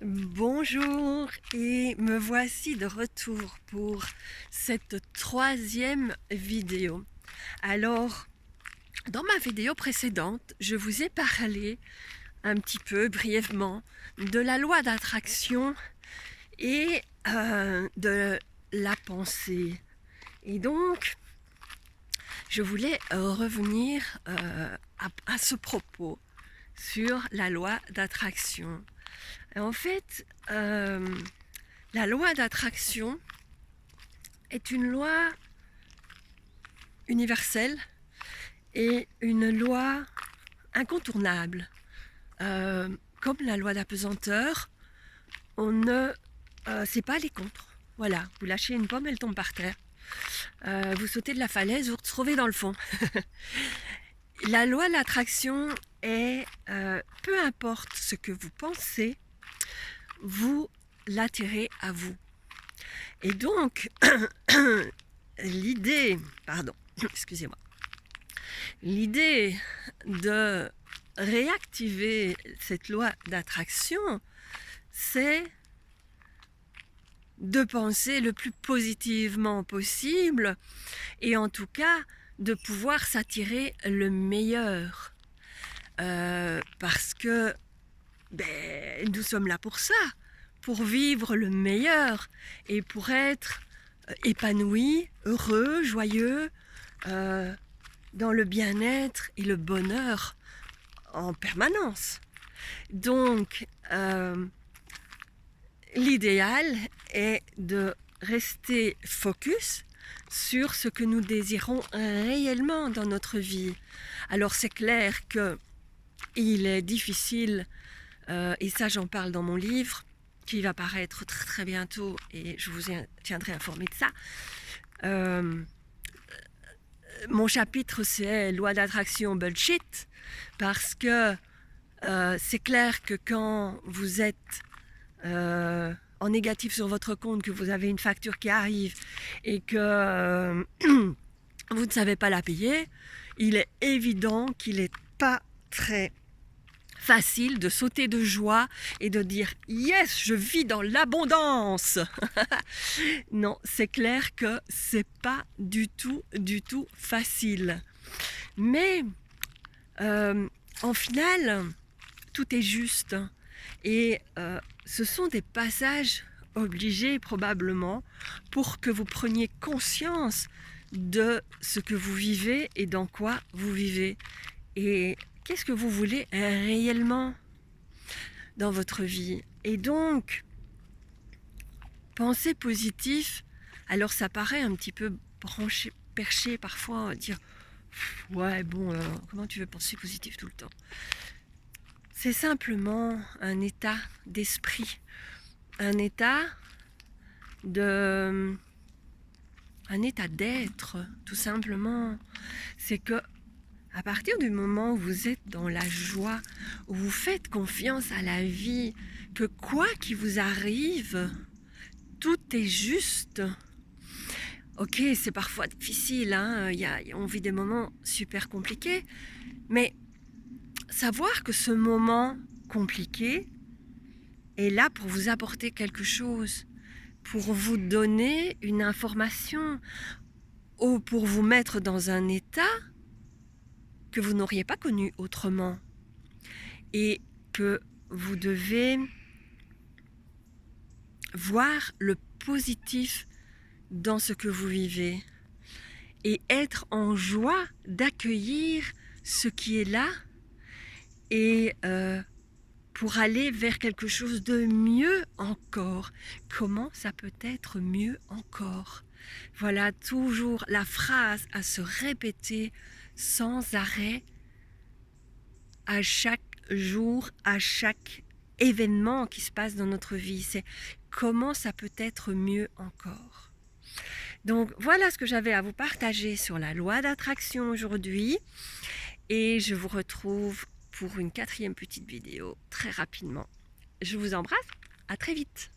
Bonjour et me voici de retour pour cette troisième vidéo. Alors, dans ma vidéo précédente, je vous ai parlé un petit peu brièvement de la loi d'attraction et de la pensée. Et donc, je voulais revenir à ce propos sur la loi d'attraction. En fait, la loi d'attraction est une loi universelle et une loi incontournable. Comme la loi d'apesanteur, on ne sait pas aller contre. Voilà, vous lâchez une pomme, elle tombe par terre. Vous sautez de la falaise, vous vous retrouvez dans le fond. La loi de l'attraction est, peu importe ce que vous pensez, vous l'attirez à vous. Et donc, l'idée de réactiver cette loi d'attraction, c'est de penser le plus positivement possible et en tout cas de pouvoir s'attirer le meilleur. Parce que nous sommes là pour ça, pour vivre le meilleur et pour être épanoui, heureux, joyeux, dans le bien-être et le bonheur en permanence. Donc, l'idéal est de rester focus sur ce que nous désirons réellement dans notre vie. Alors c'est clair qu'il est difficile, et ça j'en parle dans mon livre, qui va paraître très, très bientôt et je vous tiendrai informé de ça. Mon chapitre c'est loi d'attraction bullshit, parce que c'est clair que quand vous êtes en négatif sur votre compte, que vous avez une facture qui arrive et que vous ne savez pas la payer, il est évident qu'il n'est pas très facile de sauter de joie et de dire « Yes, je vis dans l'abondance !» Non, c'est clair que c'est pas du tout facile. Mais en final, tout est juste. Et ce sont des passages obligés probablement pour que vous preniez conscience de ce que vous vivez et dans quoi vous vivez. Et qu'est-ce que vous voulez réellement dans votre vie? Et donc, penser positif, alors ça paraît un petit peu perché parfois, dire « Ouais, bon, comment tu veux penser positif tout le temps ?» C'est simplement un état d'esprit, un état d'être, tout simplement. C'est que à partir du moment où vous êtes dans la joie, où vous faites confiance à la vie, que quoi qu'il vous arrive, tout est juste. Ok, c'est parfois difficile, hein, on vit des moments super compliqués, mais savoir que ce moment compliqué est là pour vous apporter quelque chose, pour vous donner une information ou pour vous mettre dans un état que vous n'auriez pas connu autrement et que vous devez voir le positif dans ce que vous vivez et être en joie d'accueillir ce qui est là et pour aller vers quelque chose de mieux encore. Comment ça peut être mieux encore? Voilà toujours la phrase à se répéter sans arrêt à chaque jour, à chaque événement qui se passe dans notre vie. C'est comment ça peut être mieux encore. Donc voilà ce que j'avais à vous partager sur la loi d'attraction aujourd'hui. Et je vous retrouve pour une quatrième petite vidéo très rapidement. Je vous embrasse, à très vite.